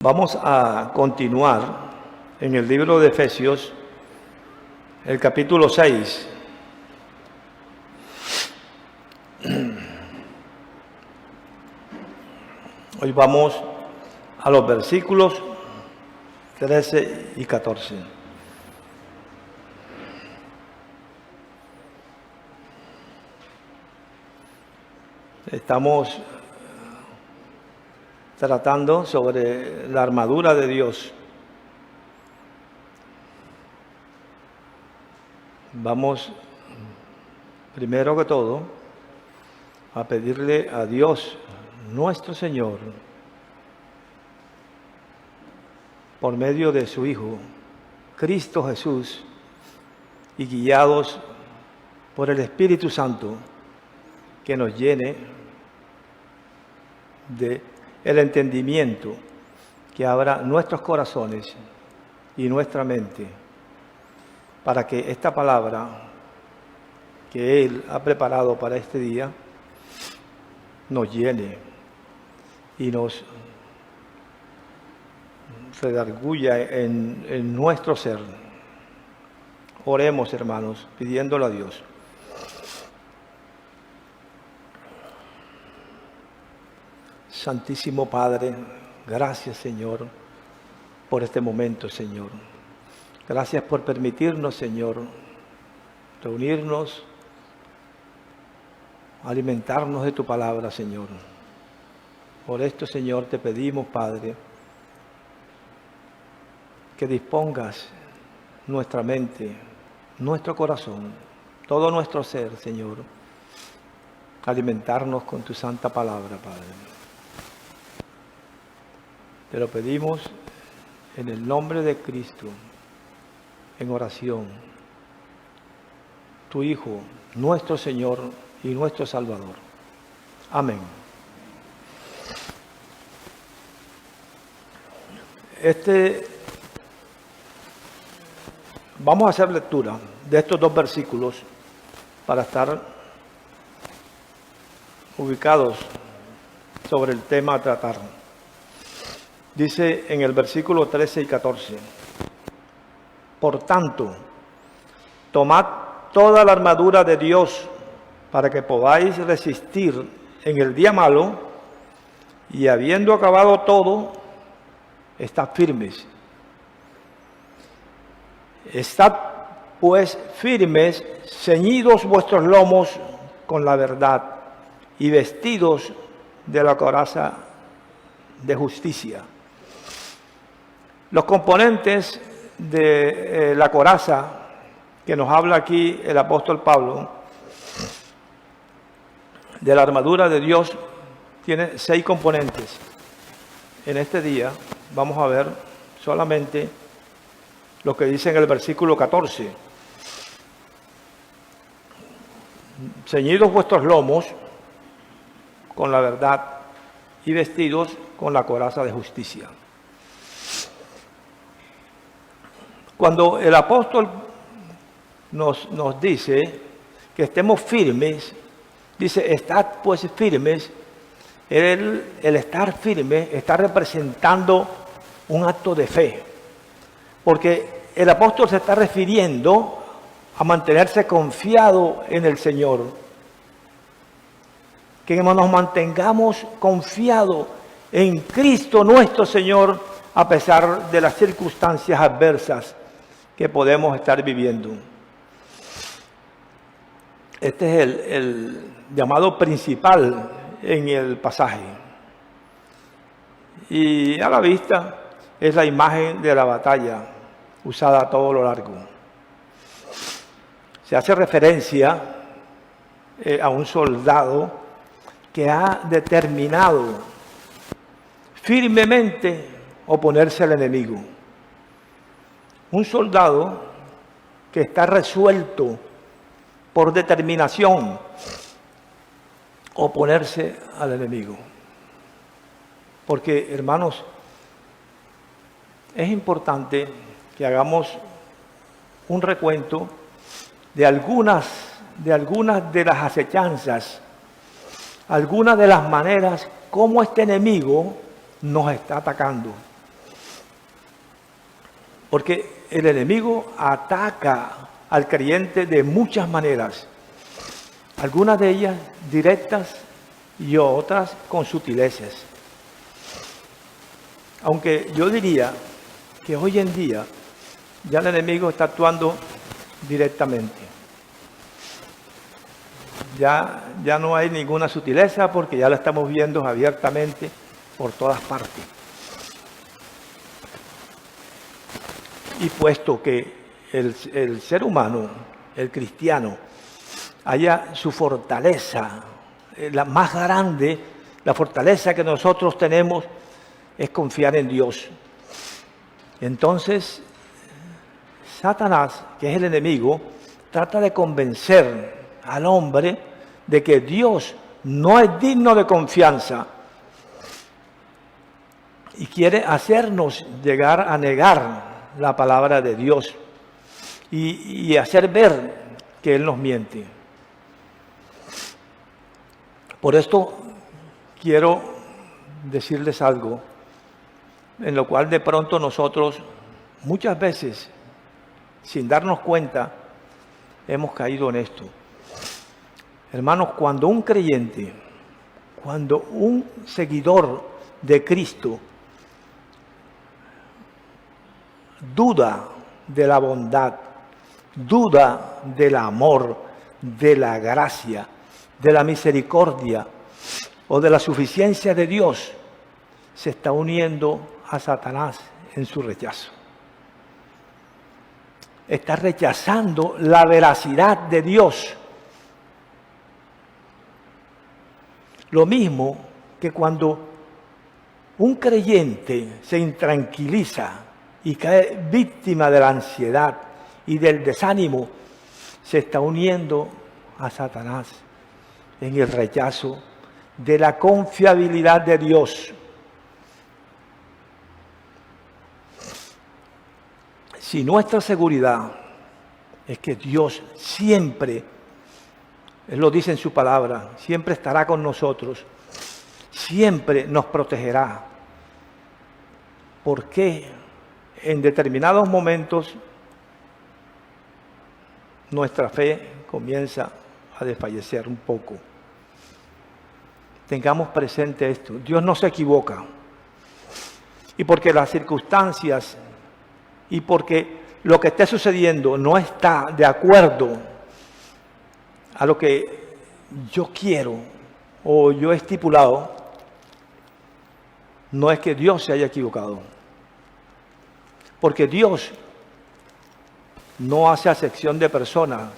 Vamos a continuar en el libro de Efesios, el capítulo 6. Hoy vamos a los versículos 13 y 14. Estamos tratando sobre la armadura de Dios. Vamos, primero que todo, a pedirle a Dios, nuestro Señor, por medio de su Hijo, Cristo Jesús, y guiados por el Espíritu Santo, que nos llene de el entendimiento, que abra nuestros corazones y nuestra mente para que esta palabra que Él ha preparado para este día nos llene y nos redarguya en nuestro ser. Oremos, hermanos, pidiéndole a Dios. Santísimo Padre, gracias, Señor, por este momento, Señor. Gracias por permitirnos, Señor, reunirnos, alimentarnos de tu palabra, Señor. Por esto, Señor, te pedimos, Padre, que dispongas nuestra mente, nuestro corazón, todo nuestro ser, Señor, alimentarnos con tu santa palabra, Padre. Te lo pedimos en el nombre de Cristo, en oración, tu Hijo, nuestro Señor y nuestro Salvador. Amén. Vamos a hacer lectura de estos dos versículos para estar ubicados sobre el tema a tratar. Dice en el versículo 13 y 14, por tanto, tomad toda la armadura de Dios para que podáis resistir en el día malo y habiendo acabado todo, estad firmes. Estad pues firmes, ceñidos vuestros lomos con la verdad y vestidos de la coraza de justicia. Los componentes de la coraza que nos habla aquí el apóstol Pablo, de la armadura de Dios, tiene 6 componentes. En este día vamos a ver solamente lo que dice en el versículo 14. Ceñidos vuestros lomos con la verdad y vestidos con la coraza de justicia. Cuando el apóstol nos dice que estemos firmes, dice, estad pues firmes, el estar firme está representando un acto de fe, porque el apóstol se está refiriendo a mantenerse confiado en el Señor, que nos mantengamos confiados en Cristo nuestro Señor a pesar de las circunstancias adversas que podemos estar viviendo. Este es el llamado principal en el pasaje. Y a la vista es la imagen de la batalla usada a todo lo largo. Se hace referencia a un soldado que ha determinado firmemente oponerse al enemigo. Un soldado que está resuelto por determinación oponerse al enemigo. Porque, hermanos, es importante que hagamos un recuento de algunas de las acechanzas, algunas de las maneras como este enemigo nos está atacando. Porque el enemigo ataca al creyente de muchas maneras, algunas de ellas directas y otras con sutilezas. Aunque yo diría que hoy en día ya el enemigo está actuando directamente. Ya no hay ninguna sutileza porque ya lo estamos viendo abiertamente por todas partes. Y puesto que el ser humano, el cristiano, haya su fortaleza, la más grande, la fortaleza que nosotros tenemos es confiar en Dios. Entonces, Satanás, que es el enemigo, trata de convencer al hombre de que Dios no es digno de confianza y quiere hacernos llegar a negar la palabra de Dios y hacer ver que Él nos miente. Por esto quiero decirles algo en lo cual de pronto nosotros muchas veces, sin darnos cuenta, hemos caído en esto. Hermanos, cuando un creyente, cuando un seguidor de Cristo duda de la bondad, duda del amor, de la gracia, de la misericordia o de la suficiencia de Dios, se está uniendo a Satanás en su rechazo. Está rechazando la veracidad de Dios. Lo mismo que cuando un creyente se intranquiliza y cae víctima de la ansiedad y del desánimo, se está uniendo a Satanás en el rechazo de la confiabilidad de Dios. Si nuestra seguridad es que Dios siempre, Él lo dice en su palabra, siempre estará con nosotros, siempre nos protegerá. ¿Por qué en determinados momentos nuestra fe comienza a desfallecer un poco? Tengamos presente esto, Dios no se equivoca. Y porque las circunstancias y porque lo que esté sucediendo no está de acuerdo a lo que yo quiero o yo he estipulado, no es que Dios se haya equivocado. Porque Dios no hace acepción de personas,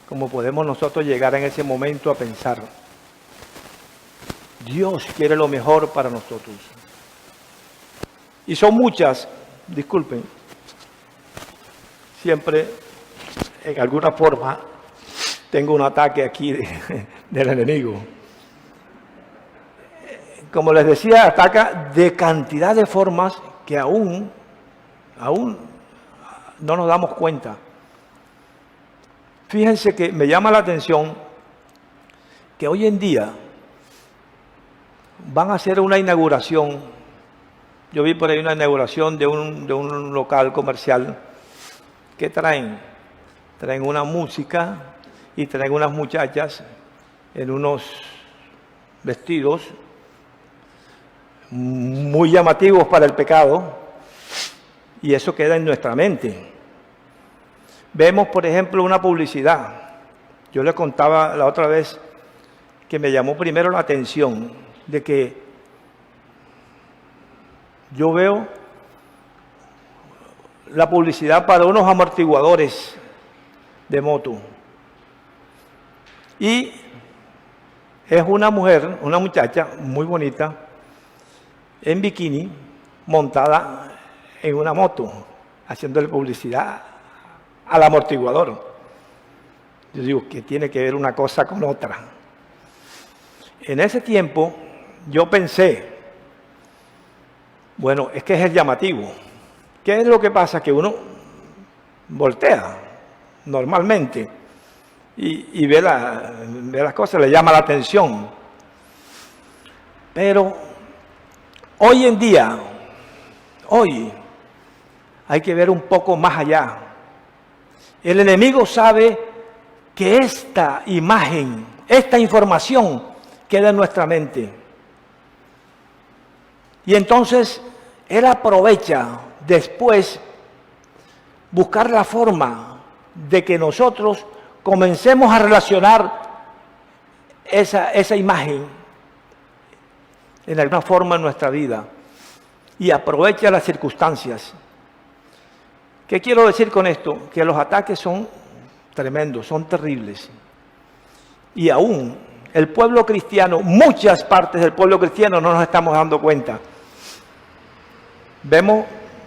como podemos nosotros llegar en ese momento a pensar. Dios quiere lo mejor para nosotros. Y son muchas, disculpen, siempre en alguna forma tengo un ataque aquí del enemigo. Como les decía, ataca de cantidad de formas que aún no nos damos cuenta. Fíjense que me llama la atención que hoy en día van a hacer una inauguración. Yo vi por ahí una inauguración de un local comercial. ¿Qué traen? Traen una música y traen unas muchachas en unos vestidos muy llamativos para el pecado, y eso queda en nuestra mente. Vemos, por ejemplo, una publicidad. Yo le contaba la otra vez que me llamó primero la atención de que yo veo la publicidad para unos amortiguadores de moto. Y es una mujer, una muchacha muy bonita, en bikini, montada en una moto, haciéndole publicidad al amortiguador. Yo digo, ¿qué tiene que ver una cosa con otra? En ese tiempo yo pensé, bueno, es que es el llamativo. ¿Qué es lo que pasa? Que uno voltea normalmente y ve las cosas, le llama la atención. Pero hoy en día, hay que ver un poco más allá. El enemigo sabe que esta imagen, esta información queda en nuestra mente. Y entonces él aprovecha después buscar la forma de que nosotros comencemos a relacionar esa imagen en alguna forma en nuestra vida y aprovecha las circunstancias. ¿Qué quiero decir con esto? Que los ataques son tremendos, son terribles. Y aún el pueblo cristiano, muchas partes del pueblo cristiano no nos estamos dando cuenta. Vemos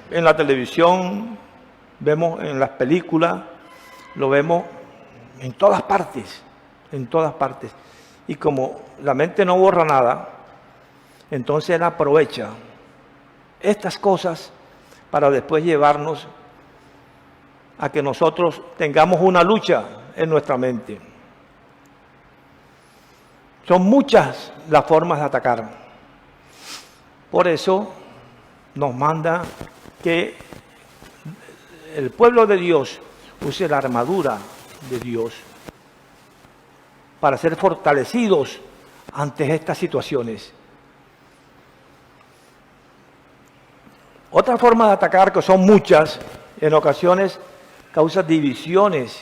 en la televisión, vemos en las películas, lo vemos en todas partes, en todas partes. Y como la mente no borra nada, entonces él aprovecha estas cosas para después llevarnos a que nosotros tengamos una lucha en nuestra mente. Son muchas las formas de atacar. Por eso nos manda que el pueblo de Dios use la armadura de Dios para ser fortalecidos ante estas situaciones. Otra forma de atacar, que son muchas, en ocasiones causa divisiones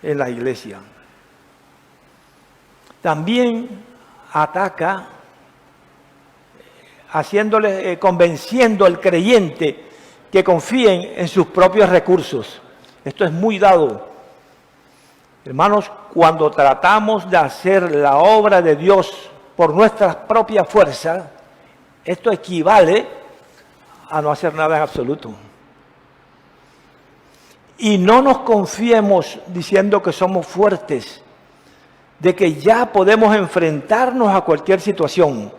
en la iglesia. También ataca convenciendo al creyente que confíen en sus propios recursos. Esto es muy dado. Hermanos, cuando tratamos de hacer la obra de Dios por nuestras propias fuerzas, esto equivale a no hacer nada en absoluto. Y no nos confiemos diciendo que somos fuertes, de que ya podemos enfrentarnos a cualquier situación.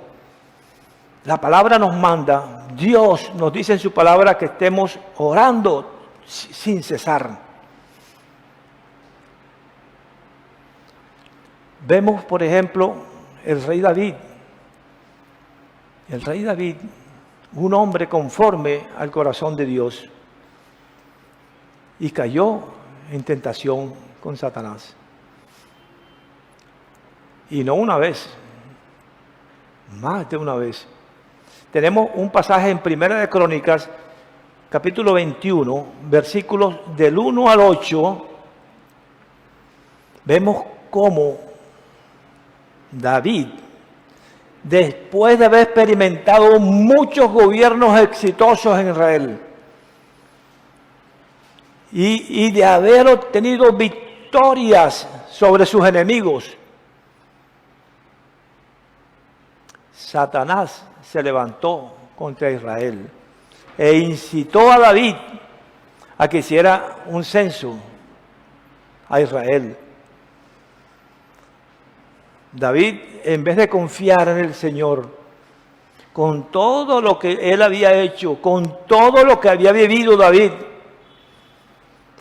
La palabra nos manda, Dios nos dice en su palabra que estemos orando sin cesar. Vemos, por ejemplo, el rey David. El rey David, un hombre conforme al corazón de Dios, y cayó en tentación con Satanás. Y no una vez, más de una vez. Tenemos un pasaje en Primera de Crónicas, capítulo 21, versículos del 1 al 8. Vemos cómo David, después de haber experimentado muchos gobiernos exitosos en Israel y de haber obtenido victorias sobre sus enemigos, Satanás se levantó contra Israel e incitó a David a que hiciera un censo a Israel. David, en vez de confiar en el Señor, con todo lo que él había hecho, con todo lo que había vivido David,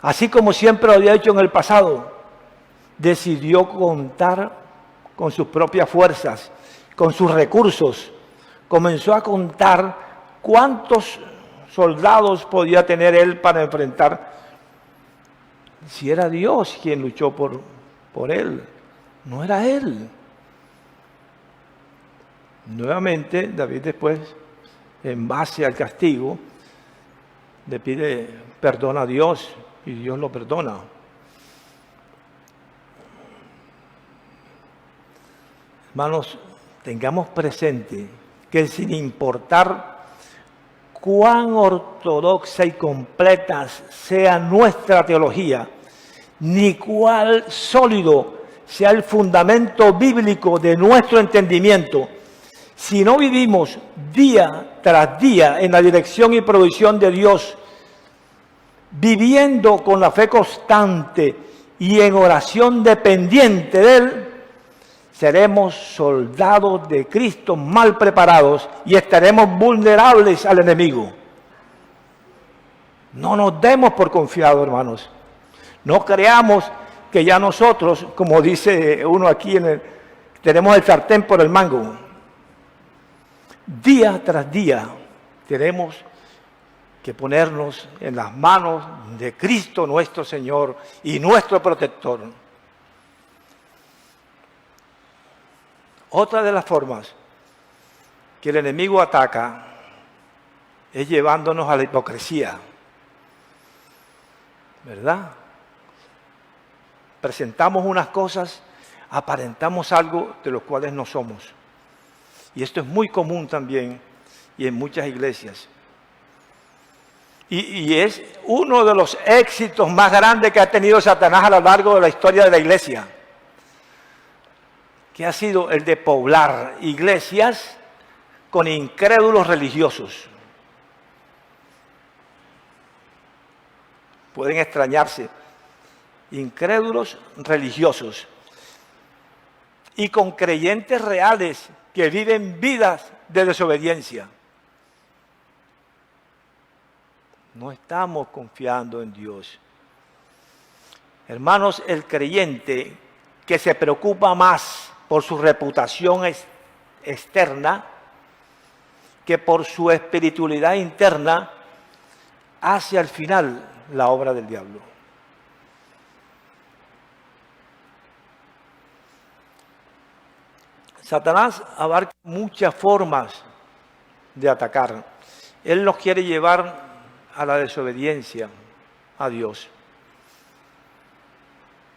así como siempre lo había hecho en el pasado, decidió contar con sus propias fuerzas, con sus recursos. Comenzó a contar cuántos soldados podía tener él para enfrentar. Si era Dios quien luchó por él, no era él. Nuevamente, David después, en base al castigo, le pide perdón a Dios y Dios lo perdona. Hermanos, tengamos presente que sin importar cuán ortodoxa y completa sea nuestra teología, ni cuál sólido sea el fundamento bíblico de nuestro entendimiento, si no vivimos día tras día en la dirección y provisión de Dios, viviendo con la fe constante y en oración dependiente de Él, seremos soldados de Cristo mal preparados y estaremos vulnerables al enemigo. No nos demos por confiados, hermanos. No creamos que ya nosotros, como dice uno aquí, tenemos el sartén por el mango. Día tras día tenemos que ponernos en las manos de Cristo nuestro Señor y nuestro protector. Otra de las formas que el enemigo ataca es llevándonos a la hipocresía, ¿verdad? Presentamos unas cosas, aparentamos algo de los cuales no somos. Y esto es muy común también y en muchas iglesias. Y es uno de los éxitos más grandes que ha tenido Satanás a lo largo de la historia de la iglesia, que ha sido el de poblar iglesias con incrédulos religiosos. Pueden extrañarse, incrédulos religiosos y con creyentes reales que viven vidas de desobediencia. No estamos confiando en Dios. Hermanos, el creyente que se preocupa más por su reputación externa que por su espiritualidad interna, hace al final la obra del diablo. Satanás abarca muchas formas de atacar. Él nos quiere llevar a la desobediencia a Dios.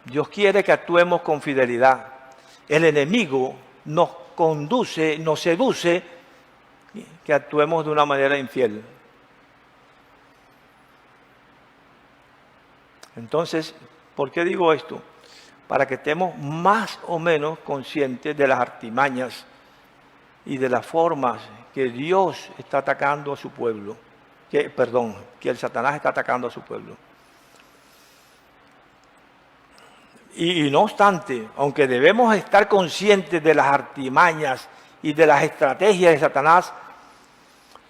Dios quiere que actuemos con fidelidad. El enemigo nos conduce, nos seduce que actuemos de una manera infiel. Entonces, ¿por qué digo esto? Para que estemos más o menos conscientes de las artimañas y de las formas que Dios está atacando a su pueblo. Que el Satanás está atacando a su pueblo. Y no obstante, aunque debemos estar conscientes de las artimañas y de las estrategias de Satanás,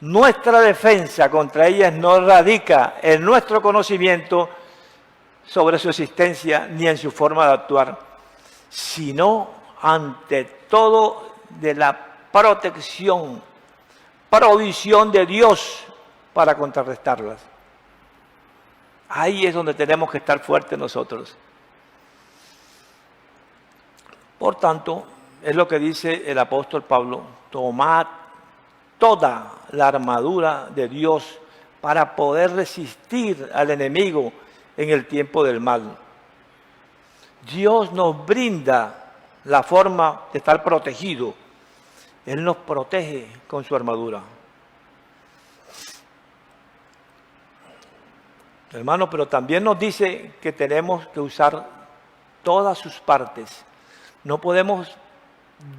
nuestra defensa contra ellas no radica en nuestro conocimiento sobre su existencia ni en su forma de actuar, sino ante todo de la protección, provisión de Dios para contrarrestarlas. Ahí es donde tenemos que estar fuertes nosotros. Por tanto, es lo que dice el apóstol Pablo: tomad toda la armadura de Dios para poder resistir al enemigo en el tiempo del mal. Dios nos brinda la forma de estar protegido. Él nos protege con su armadura. Hermano, pero también nos dice que tenemos que usar todas sus partes. No podemos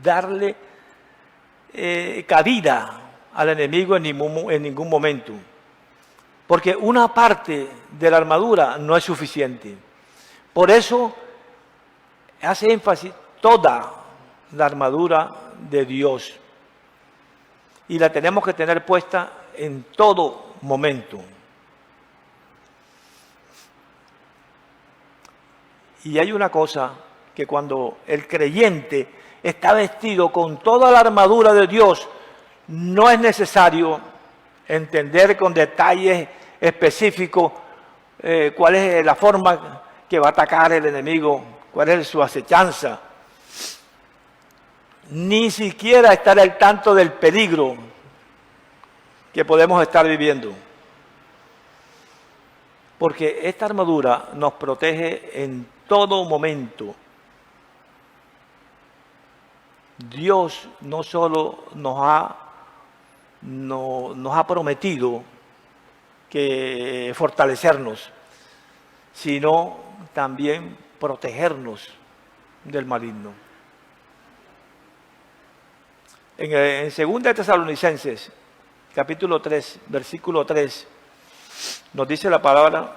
darle cabida al enemigo en ningún momento. Porque una parte de la armadura no es suficiente. Por eso hace énfasis toda la armadura de Dios. Y la tenemos que tener puesta en todo momento. Y hay una cosa, que cuando el creyente está vestido con toda la armadura de Dios, no es necesario entender con detalles específicos cuál es la forma que va a atacar el enemigo, cuál es su acechanza, ni siquiera estar al tanto del peligro que podemos estar viviendo. Porque esta armadura nos protege en todo momento. Dios no solo nos ha prometido que fortalecernos, sino también protegernos del maligno. En 2 Tesalonicenses, capítulo 3, versículo 3, nos dice la palabra: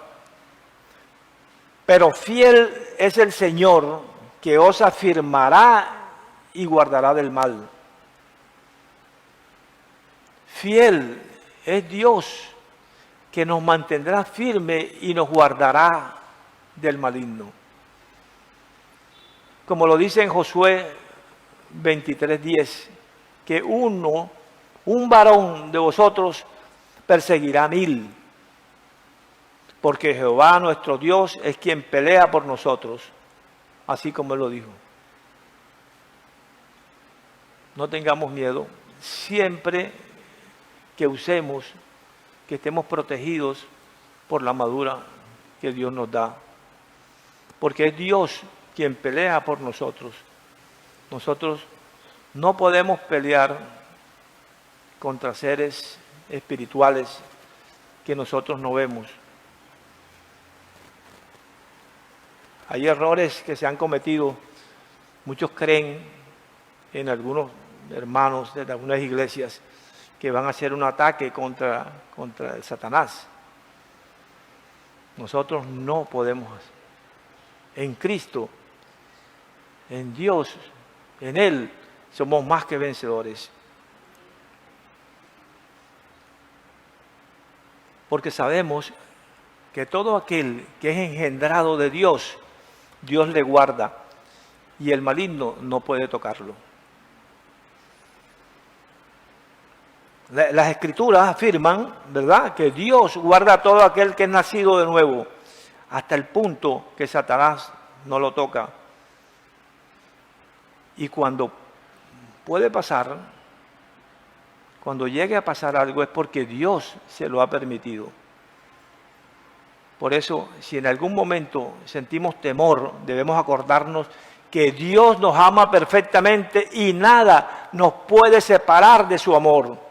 pero fiel es el Señor, que os afirmará y guardará del mal. Fiel es Dios, que nos mantendrá firme y nos guardará del maligno. Como lo dice en Josué 23:10, que un varón de vosotros perseguirá 1000, porque Jehová nuestro Dios es quien pelea por nosotros, así como Él lo dijo. No tengamos miedo, siempre que usemos, que estemos protegidos por la armadura que Dios nos da, porque es Dios quien pelea por nosotros. Nosotros no podemos pelear contra seres espirituales que nosotros no vemos. Hay errores que se han cometido. Muchos creen en algunos hermanos de algunas iglesias que van a hacer un ataque contra el Satanás. Nosotros no podemos. En Cristo, en Dios, en Él, somos más que vencedores. Porque sabemos que todo aquel que es engendrado de Dios, Dios le guarda y el maligno no puede tocarlo. Las Escrituras afirman, ¿verdad?, que Dios guarda a todo aquel que es nacido de nuevo, hasta el punto que Satanás no lo toca. Y cuando puede pasar, cuando llegue a pasar algo, es porque Dios se lo ha permitido. Por eso, si en algún momento sentimos temor, debemos acordarnos que Dios nos ama perfectamente y nada nos puede separar de su amor.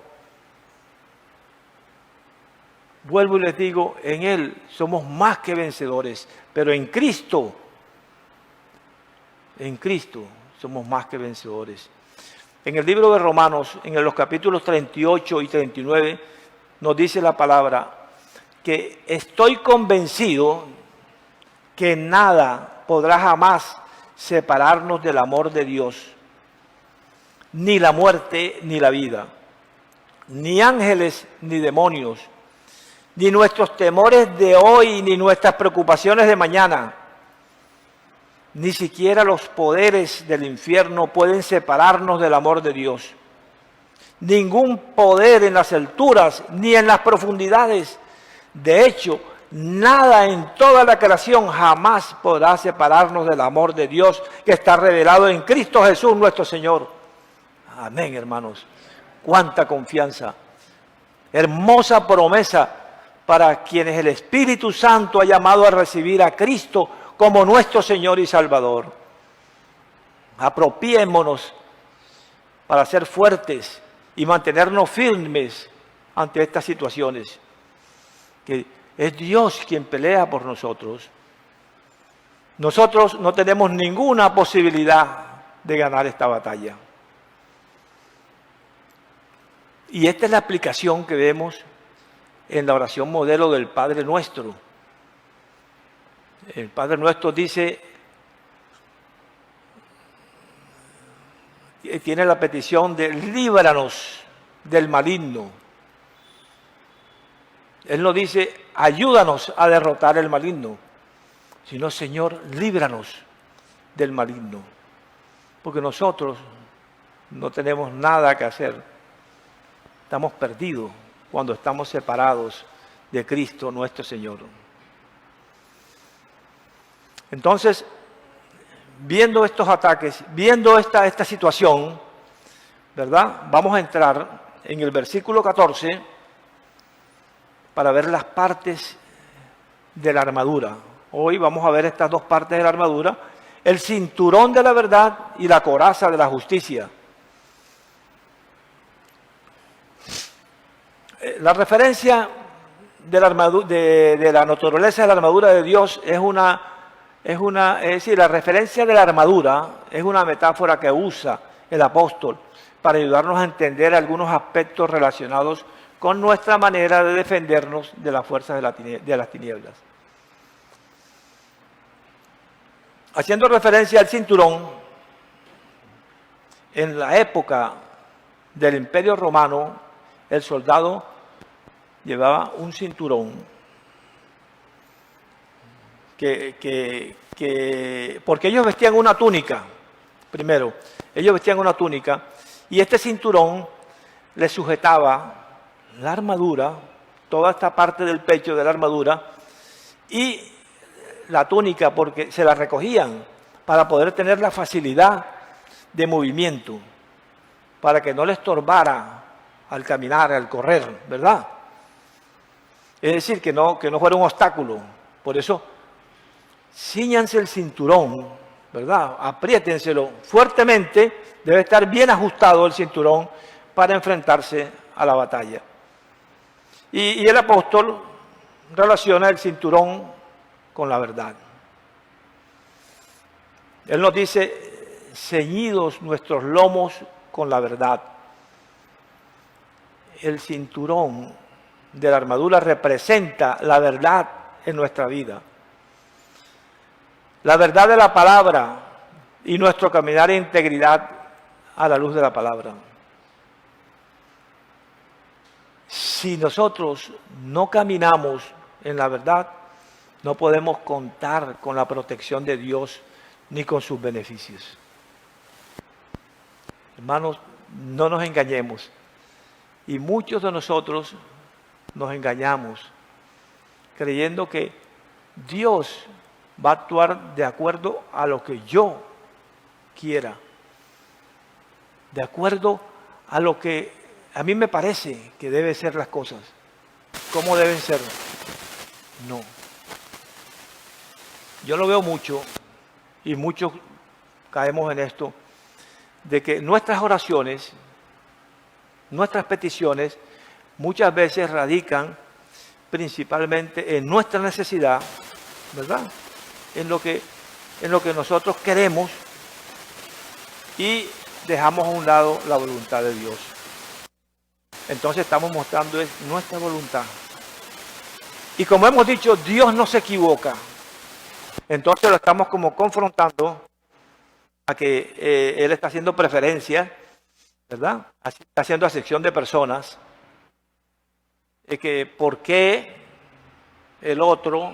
Vuelvo y les digo, en Él somos más que vencedores, pero en Cristo somos más que vencedores. En el libro de Romanos, en los capítulos 38 y 39, nos dice la palabra que estoy convencido que nada podrá jamás separarnos del amor de Dios, ni la muerte ni la vida, ni ángeles ni demonios, ni nuestros temores de hoy, ni nuestras preocupaciones de mañana, ni siquiera los poderes del infierno pueden separarnos del amor de Dios. Ningún poder en las alturas ni en las profundidades. De hecho, nada en toda la creación jamás podrá separarnos del amor de Dios que está revelado en Cristo Jesús nuestro Señor. Amén, hermanos. Cuánta confianza. Hermosa promesa para quienes el Espíritu Santo ha llamado a recibir a Cristo como nuestro Señor y Salvador. Apropiémonos para ser fuertes y mantenernos firmes ante estas situaciones. Que es Dios quien pelea por nosotros. Nosotros no tenemos ninguna posibilidad de ganar esta batalla. Y esta es la aplicación que vemos en la oración modelo del Padre Nuestro. El Padre Nuestro dice, tiene la petición de líbranos del maligno. Él no dice, ayúdanos a derrotar el maligno, sino, Señor, líbranos del maligno. Porque nosotros no tenemos nada que hacer. Estamos perdidos cuando estamos separados de Cristo nuestro Señor. Entonces, viendo estos ataques, viendo esta situación, ¿verdad? Vamos a entrar en el versículo 14 para ver las partes de la armadura. Hoy vamos a ver estas dos partes de la armadura, el cinturón de la verdad y la coraza de la justicia. La referencia de la naturaleza de la armadura de Dios es decir, la referencia de la armadura es una metáfora que usa el apóstol para ayudarnos a entender algunos aspectos relacionados con nuestra manera de defendernos de las fuerzas de las tinieblas. Haciendo referencia al cinturón, en la época del Imperio Romano, el soldado llevaba un cinturón porque ellos vestían una túnica, primero, ellos vestían una túnica y este cinturón le sujetaba la armadura, toda esta parte del pecho de la armadura, y la túnica porque se la recogían para poder tener la facilidad de movimiento, para que no le estorbara al caminar, al correr, ¿verdad? Es decir, que no fuera un obstáculo. Por eso, cíñanse el cinturón, ¿verdad? Apriétenselo fuertemente, debe estar bien ajustado el cinturón para enfrentarse a la batalla. Y el apóstol relaciona el cinturón con la verdad. Él nos dice, ceñidos nuestros lomos con la verdad. El cinturón de la armadura representa la verdad en nuestra vida. La verdad de la palabra y nuestro caminar en integridad a la luz de la palabra. Si nosotros no caminamos en la verdad, no podemos contar con la protección de Dios ni con sus beneficios. Hermanos, no nos engañemos. Y muchos de nosotros nos engañamos creyendo que Dios va a actuar de acuerdo a lo que yo quiera, de acuerdo a lo que a mí me parece que deben ser las cosas. ¿Cómo deben ser? No. Yo lo veo mucho, y muchos caemos en esto, de que nuestras oraciones, nuestras peticiones, muchas veces radican principalmente en nuestra necesidad, ¿verdad? En lo que nosotros queremos y dejamos a un lado la voluntad de Dios. Entonces estamos mostrando nuestra voluntad. Y como hemos dicho, Dios no se equivoca. Entonces lo estamos como confrontando a que Él está haciendo preferencia, ¿verdad? Está haciendo acepción de personas. Que por qué el otro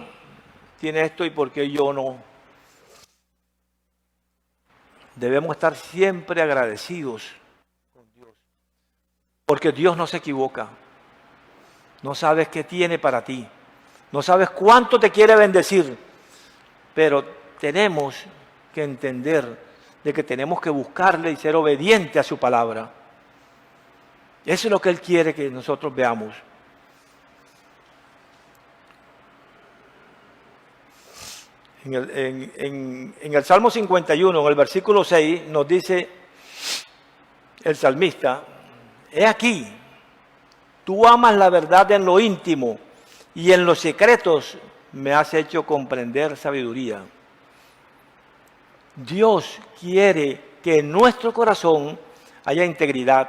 tiene esto y por qué yo no. Debemos estar siempre agradecidos con Dios. Porque Dios no se equivoca. No sabes qué tiene para ti. No sabes cuánto te quiere bendecir. Pero tenemos que entender de que tenemos que buscarle y ser obedientes a su palabra. Eso es lo que Él quiere que nosotros veamos. En el Salmo 51, en el versículo 6, nos dice el salmista, he aquí, tú amas la verdad en lo íntimo y en los secretos me has hecho comprender sabiduría. Dios quiere que en nuestro corazón haya integridad,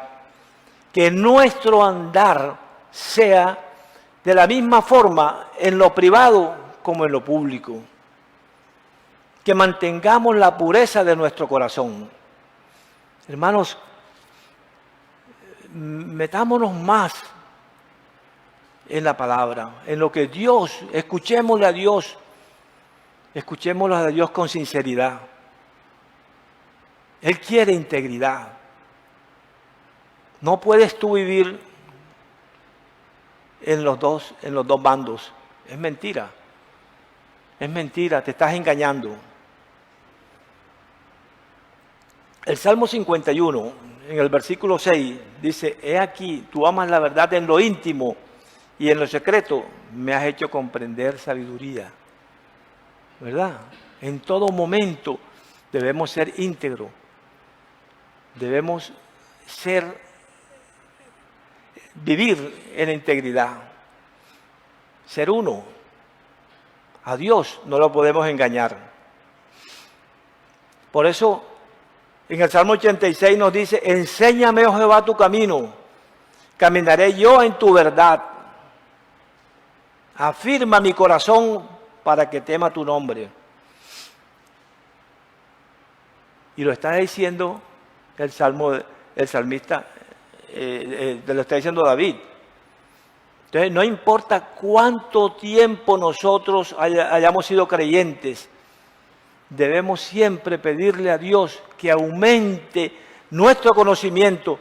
que nuestro andar sea de la misma forma en lo privado como en lo público. Que mantengamos la pureza de nuestro corazón. Hermanos, metámonos más en la palabra, en lo que Dios, escuchémosle a Dios con sinceridad. Él quiere integridad. No puedes tú vivir en los dos bandos. Es mentira. Es mentira, te estás engañando. El Salmo 51, en el versículo 6, dice, he aquí, tú amas la verdad en lo íntimo y en lo secreto me has hecho comprender sabiduría. ¿Verdad? En todo momento debemos ser íntegros. Debemos vivir en integridad. Ser uno. A Dios no lo podemos engañar. Por eso, en el Salmo 86 nos dice, enséñame, oh Jehová, tu camino, caminaré yo en tu verdad. Afirma mi corazón para que tema tu nombre. Y lo está diciendo el salmista, lo está diciendo David. Entonces, no importa cuánto tiempo nosotros hayamos sido creyentes, debemos siempre pedirle a Dios que aumente nuestro conocimiento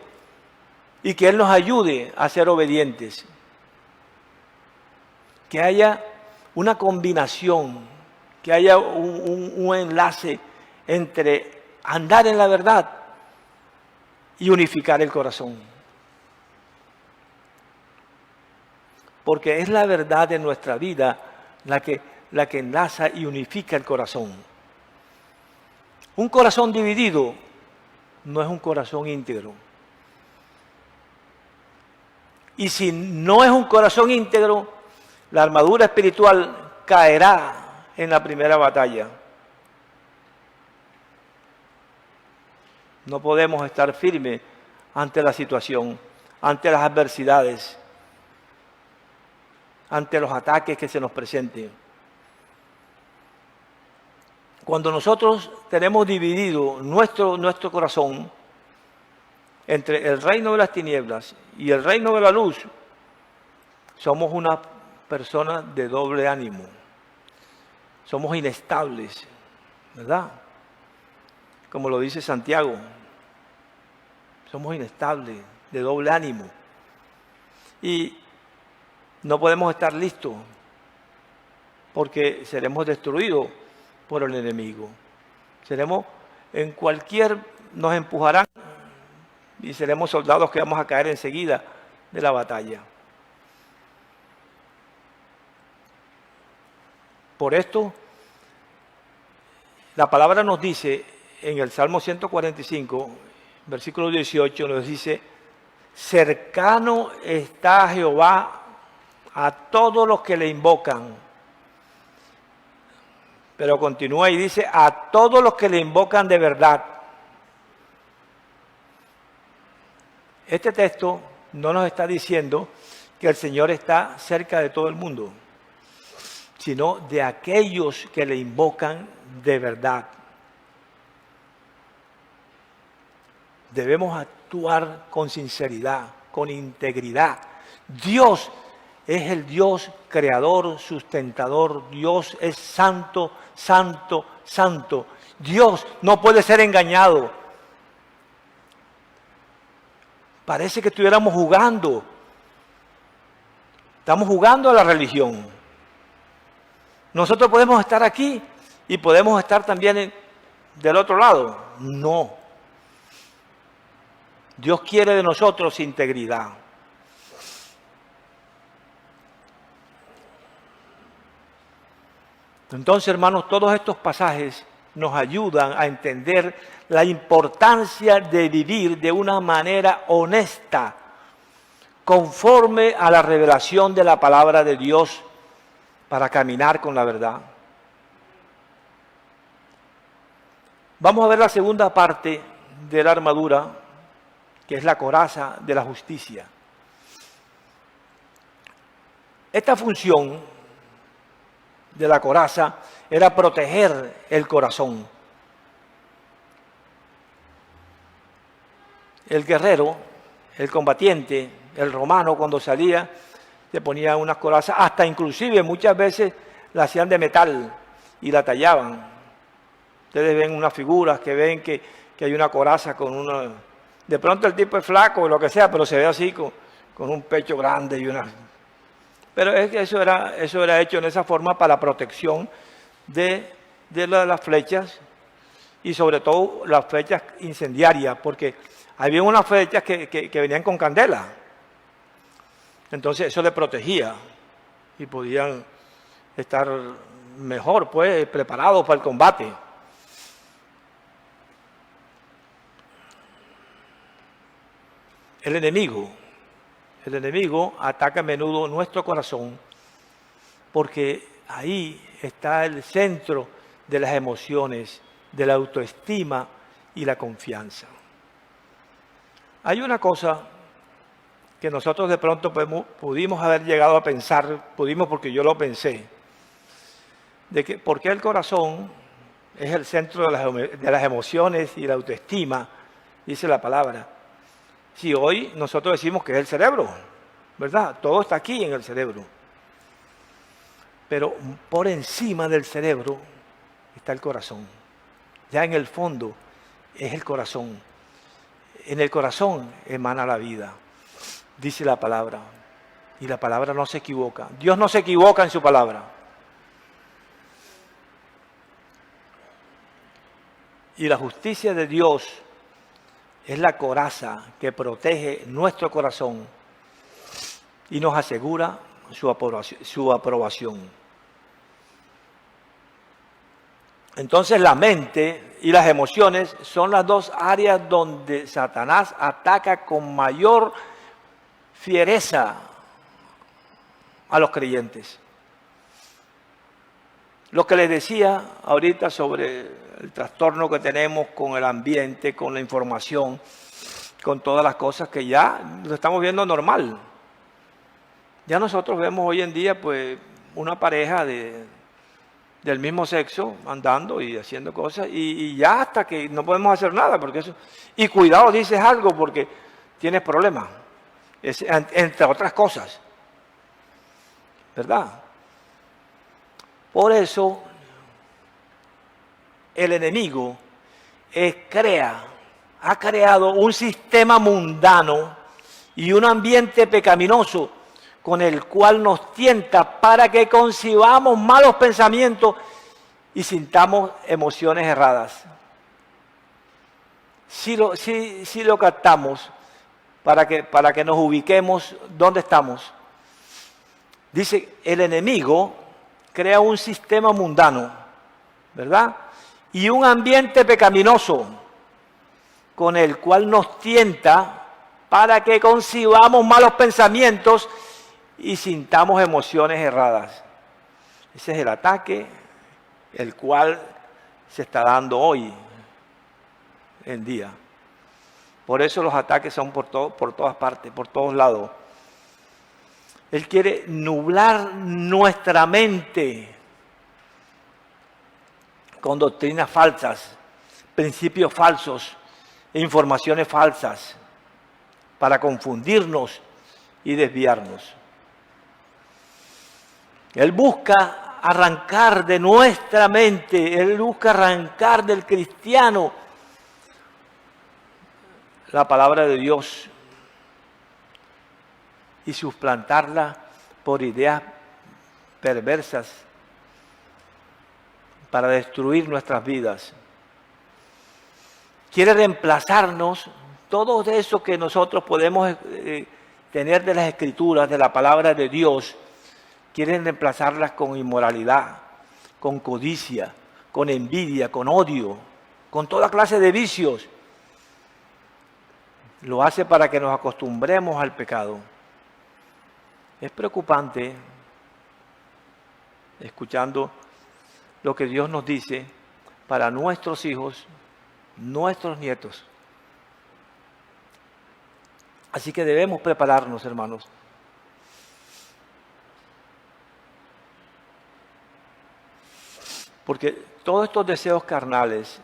y que Él nos ayude a ser obedientes. Que haya una combinación, que haya un enlace entre andar en la verdad y unificar el corazón. Porque es la verdad de nuestra vida la que enlaza y unifica el corazón. Un corazón dividido no es un corazón íntegro. Y si no es un corazón íntegro, la armadura espiritual caerá en la primera batalla. No podemos estar firmes ante la situación, ante las adversidades, ante los ataques que se nos presenten. Cuando nosotros tenemos dividido nuestro corazón entre el reino de las tinieblas y el reino de la luz, somos una persona de doble ánimo. Somos inestables, ¿verdad? Como lo dice Santiago, somos inestables, de doble ánimo. Y no podemos estar listos porque seremos destruidos por el enemigo. Nos empujarán y seremos soldados que vamos a caer enseguida de la batalla. Por esto, la palabra nos dice en el Salmo 145, versículo 18, nos dice: cercano está Jehová a todos los que le invocan. Pero continúa y dice: a todos los que le invocan de verdad. Este texto no nos está diciendo que el Señor está cerca de todo el mundo, sino de aquellos que le invocan de verdad. Debemos actuar con sinceridad, con integridad. Dios es el Dios creador, sustentador. Dios es santo, santo, santo. Dios no puede ser engañado. Parece que estuviéramos jugando. Estamos jugando a la religión. Nosotros podemos estar aquí y podemos estar también del otro lado. No. Dios quiere de nosotros integridad. Entonces, hermanos, todos estos pasajes nos ayudan a entender la importancia de vivir de una manera honesta, conforme a la revelación de la palabra de Dios, para caminar con la verdad. Vamos a ver la segunda parte de la armadura, que es la coraza de la justicia. Esta función de la coraza era proteger el corazón. El guerrero, el combatiente, el romano, cuando salía, se ponía unas corazas, hasta inclusive muchas veces la hacían de metal y la tallaban. Ustedes ven unas figuras que ven que hay una coraza con una... De pronto el tipo es flaco o lo que sea, pero se ve así con un pecho grande y una... Pero es que eso era hecho en esa forma para la protección de las flechas, y sobre todo las flechas incendiarias, porque había unas flechas que venían con candela. Entonces eso le protegía y podían estar mejor, pues, preparados para el combate. El enemigo ataca a menudo nuestro corazón, porque ahí está el centro de las emociones, de la autoestima y la confianza. Hay una cosa que nosotros de pronto pudimos haber llegado a pensar, porque yo lo pensé, de que por qué el corazón es el centro de las emociones y la autoestima, dice la palabra. Si hoy nosotros decimos que es el cerebro, ¿verdad? Todo está aquí en el cerebro. Pero por encima del cerebro está el corazón. Ya en el fondo es el corazón. En el corazón emana la vida, dice la palabra. Y la palabra no se equivoca. Dios no se equivoca en su palabra. Y la justicia de Dios es la coraza que protege nuestro corazón y nos asegura su aprobación. Entonces la mente y las emociones son las dos áreas donde Satanás ataca con mayor fiereza a los creyentes. Lo que les decía ahorita sobre el trastorno que tenemos con el ambiente, con la información, con todas las cosas que ya lo estamos viendo normal. Ya nosotros vemos hoy en día pues una pareja del mismo sexo andando y haciendo cosas y ya hasta que no podemos hacer nada porque eso. Y cuidado, dices algo porque tienes problemas, entre otras cosas, ¿verdad? Por eso el enemigo ha creado un sistema mundano y un ambiente pecaminoso con el cual nos tienta para que concibamos malos pensamientos y sintamos emociones erradas. Si lo captamos para que nos ubiquemos dónde estamos. Dice, el enemigo crea un sistema mundano, ¿verdad? Y un ambiente pecaminoso con el cual nos tienta para que concibamos malos pensamientos y sintamos emociones erradas. Ese es el ataque, el cual se está dando hoy en día. Por eso los ataques son por todas partes, por todos lados. Él quiere nublar nuestra mente con doctrinas falsas, principios falsos e informaciones falsas para confundirnos y desviarnos. Él busca arrancar de nuestra mente, Él busca arrancar del cristiano la palabra de Dios y suplantarla por ideas perversas para destruir nuestras vidas. Quiere reemplazarnos todo eso que nosotros podemos tener de las Escrituras, de la palabra de Dios. Quieren reemplazarlas con inmoralidad, con codicia, con envidia, con odio, con toda clase de vicios. Lo hace para que nos acostumbremos al pecado. Es preocupante, escuchando lo que Dios nos dice para nuestros hijos, nuestros nietos. Así que debemos prepararnos, hermanos. Porque todos estos deseos carnales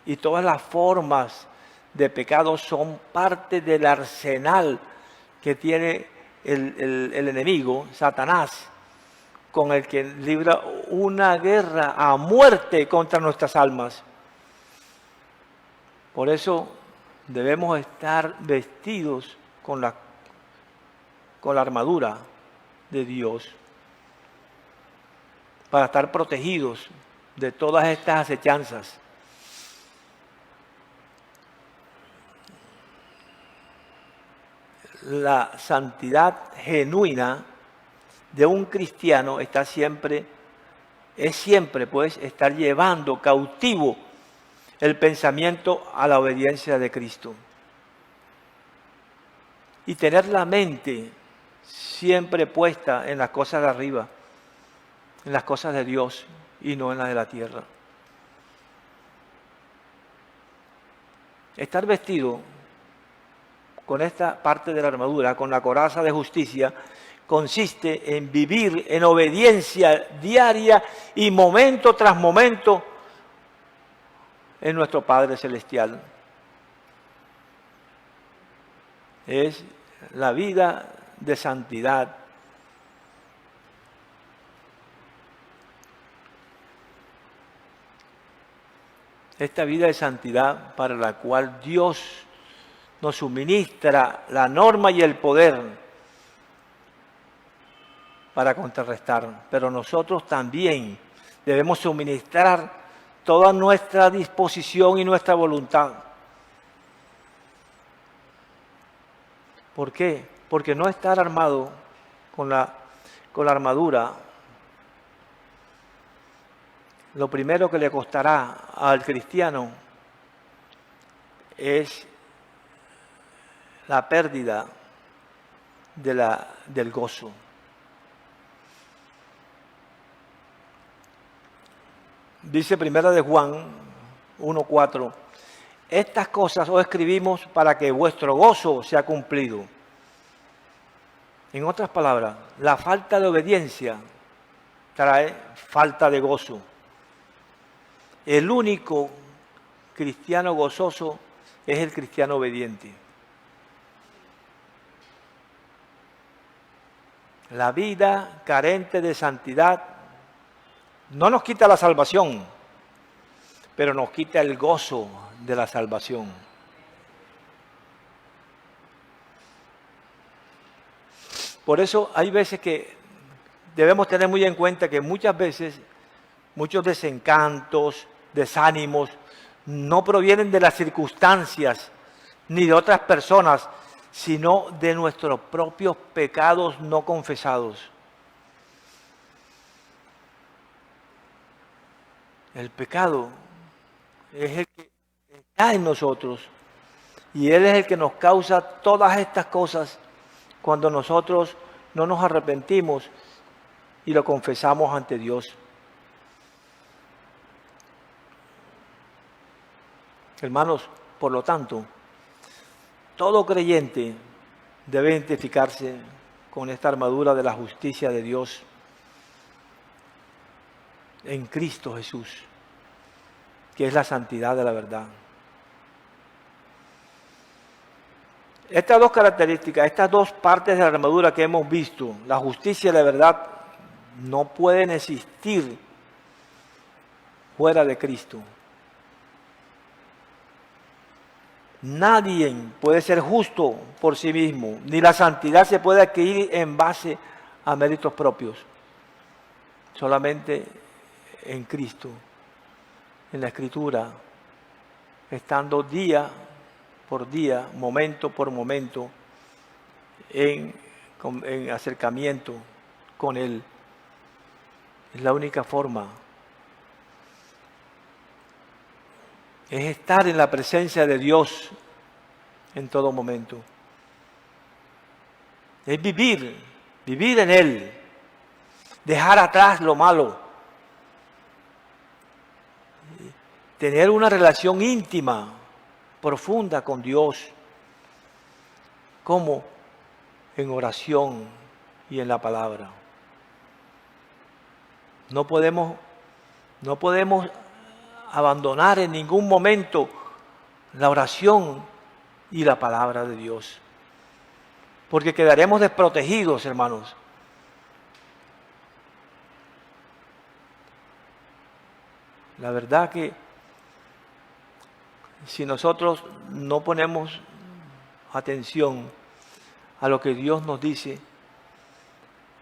y todas las formas de pecado son parte del arsenal que tiene el enemigo, Satanás, con el que libra una guerra a muerte contra nuestras almas. Por eso debemos estar vestidos con la armadura de Dios para estar protegidos de todas estas acechanzas. La santidad genuina de un cristiano es siempre pues estar llevando cautivo el pensamiento a la obediencia de Cristo. Y tener la mente siempre puesta en las cosas de arriba, en las cosas de Dios y no en las de la tierra. Estar vestido con esta parte de la armadura, con la coraza de justicia, consiste en vivir en obediencia diaria y momento tras momento en nuestro Padre Celestial. Es la vida de santidad. Esta vida de santidad para la cual Dios nos suministra la norma y el poder para contrarrestar. Pero nosotros también debemos suministrar toda nuestra disposición y nuestra voluntad. ¿Por qué? Porque no estar armado con la armadura, lo primero que le costará al cristiano es la pérdida del gozo. Dice Primera de Juan 1:4, estas cosas os escribimos para que vuestro gozo sea cumplido. En otras palabras, la falta de obediencia trae falta de gozo. El único cristiano gozoso es el cristiano obediente. La vida carente de santidad no nos quita la salvación, pero nos quita el gozo de la salvación. Por eso hay veces que debemos tener muy en cuenta que muchas veces muchos desencantos, desánimos, no provienen de las circunstancias ni de otras personas, sino de nuestros propios pecados no confesados. El pecado es el que está en nosotros y Él es el que nos causa todas estas cosas cuando nosotros no nos arrepentimos y lo confesamos ante Dios. Hermanos, por lo tanto, todo creyente debe identificarse con esta armadura de la justicia de Dios en Cristo Jesús, que es la santidad de la verdad. Estas dos características, estas dos partes de la armadura que hemos visto, la justicia y la verdad, no pueden existir fuera de Cristo. Nadie puede ser justo por sí mismo, ni la santidad se puede adquirir en base a méritos propios. Solamente en Cristo, en la Escritura, estando día por día, momento por momento, en acercamiento con Él. Es la única forma. Es estar en la presencia de Dios en todo momento. Es vivir en Él, dejar atrás lo malo, tener una relación íntima, profunda con Dios, como en oración y en la palabra. No podemos abandonar en ningún momento la oración y la palabra de Dios, porque quedaremos desprotegidos, hermanos. La verdad que si nosotros no ponemos atención a lo que Dios nos dice,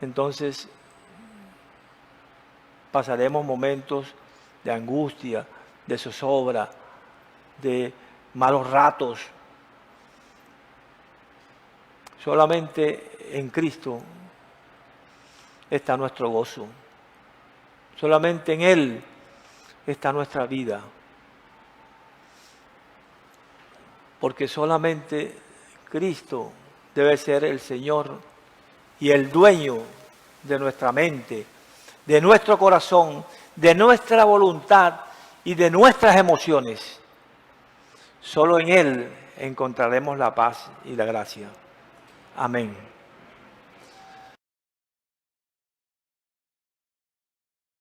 entonces pasaremos momentos de angustia, de zozobra, de malos ratos. Solamente en Cristo está nuestro gozo. Solamente en Él está nuestra vida. Porque solamente Cristo debe ser el Señor y el dueño de nuestra mente, de nuestro corazón, de nuestra voluntad y de nuestras emociones. Solo en Él encontraremos la paz y la gracia. Amén.